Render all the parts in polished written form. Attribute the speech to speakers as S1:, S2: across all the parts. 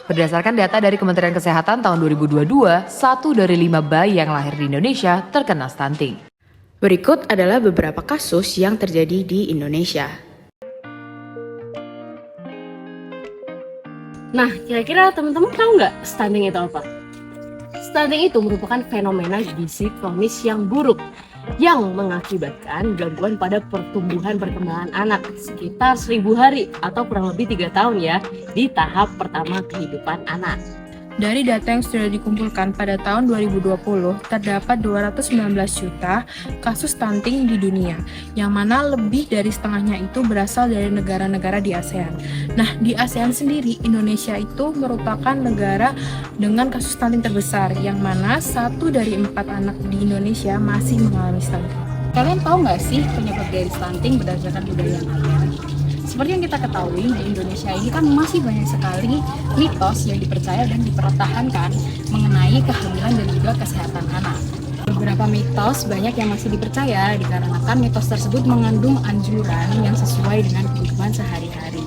S1: Berdasarkan data dari Kementerian Kesehatan tahun 2022, 1 dari 5 bayi yang lahir di Indonesia terkena stunting.
S2: Berikut adalah beberapa kasus yang terjadi di Indonesia.
S3: Nah, kira-kira teman-teman tahu nggak stunting itu apa? Stunting itu merupakan fenomena gizi kronis yang buruk yang mengakibatkan gangguan pada pertumbuhan perkembangan anak sekitar 1000 hari atau kurang lebih 3 tahun ya di tahap pertama kehidupan anak.
S4: Dari data yang sudah dikumpulkan pada tahun 2020, terdapat 219 juta kasus stunting di dunia, yang mana lebih dari setengahnya itu berasal dari negara-negara di ASEAN. Nah, di ASEAN sendiri, Indonesia itu merupakan negara dengan kasus stunting terbesar, yang mana 1 dari 4 anak di Indonesia masih mengalami stunting.
S5: Kalian tahu nggak sih penyebab dari stunting berdasarkan budaya yang ada? Seperti yang kita ketahui, di Indonesia ini kan masih banyak sekali mitos yang dipercaya dan dipertahankan mengenai kehamilan dan juga kesehatan anak. Beberapa mitos banyak yang masih dipercaya dikarenakan mitos tersebut mengandung anjuran yang sesuai dengan kehidupan sehari-hari.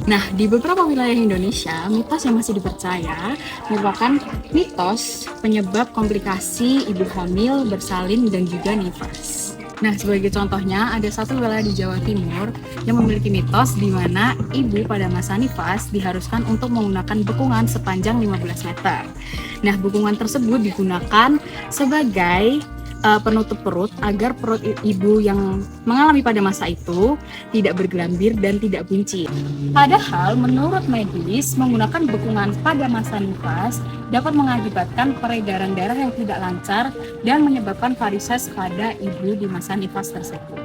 S5: Nah, di beberapa wilayah Indonesia, mitos yang masih dipercaya merupakan mitos penyebab komplikasi ibu hamil, bersalin, dan juga nifas. Nah, sebagai contohnya, ada satu wilayah di Jawa Timur yang memiliki mitos di mana ibu pada masa nifas diharuskan untuk menggunakan bekungan sepanjang 15 meter. Nah, bekungan tersebut digunakan sebagai penutup perut agar perut ibu yang mengalami pada masa itu tidak bergelambir dan tidak buncit. Padahal menurut medis, menggunakan bekungan pada masa nifas dapat mengakibatkan peredaran darah yang tidak lancar dan menyebabkan varises pada ibu di masa nifas tersebut.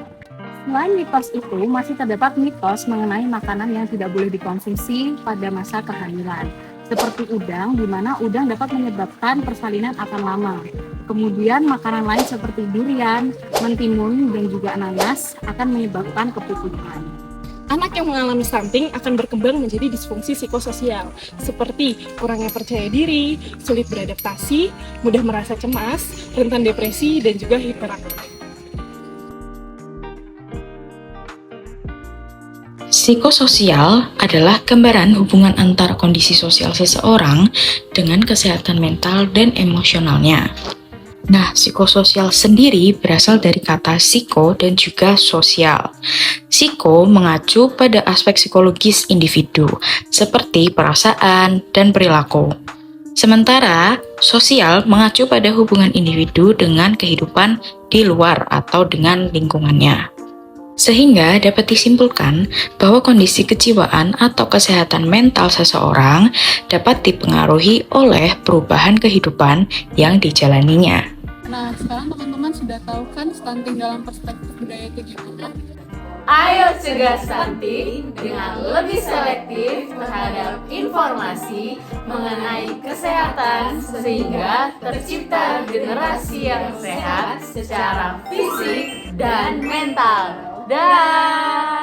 S5: Selain mitos itu, masih terdapat mitos mengenai makanan yang tidak boleh dikonsumsi pada masa kehamilan, seperti udang, di mana udang dapat menyebabkan persalinan akan lama. Kemudian makanan lain seperti durian, mentimun, dan juga nanas akan menyebabkan keputusan.
S6: Anak yang mengalami stunting akan berkembang menjadi disfungsi psikososial, seperti kurangnya percaya diri, sulit beradaptasi, mudah merasa cemas, rentan depresi, dan juga hiperaktif.
S2: Psikososial adalah gambaran hubungan antara kondisi sosial seseorang dengan kesehatan mental dan emosionalnya. Nah, psikososial sendiri berasal dari kata psiko dan juga sosial. Psiko mengacu pada aspek psikologis individu, seperti perasaan dan perilaku. Sementara, sosial mengacu pada hubungan individu dengan kehidupan di luar atau dengan lingkungannya. Sehingga dapat disimpulkan bahwa kondisi kejiwaan atau kesehatan mental seseorang dapat dipengaruhi oleh perubahan kehidupan yang dijalaninya.
S5: Nah, sekarang teman-teman sudah tahu kan stunting dalam perspektif budaya itu gimana?
S7: Ayo cegah stunting dengan lebih selektif terhadap informasi mengenai kesehatan sehingga tercipta generasi yang sehat secara fisik dan mental. Dah.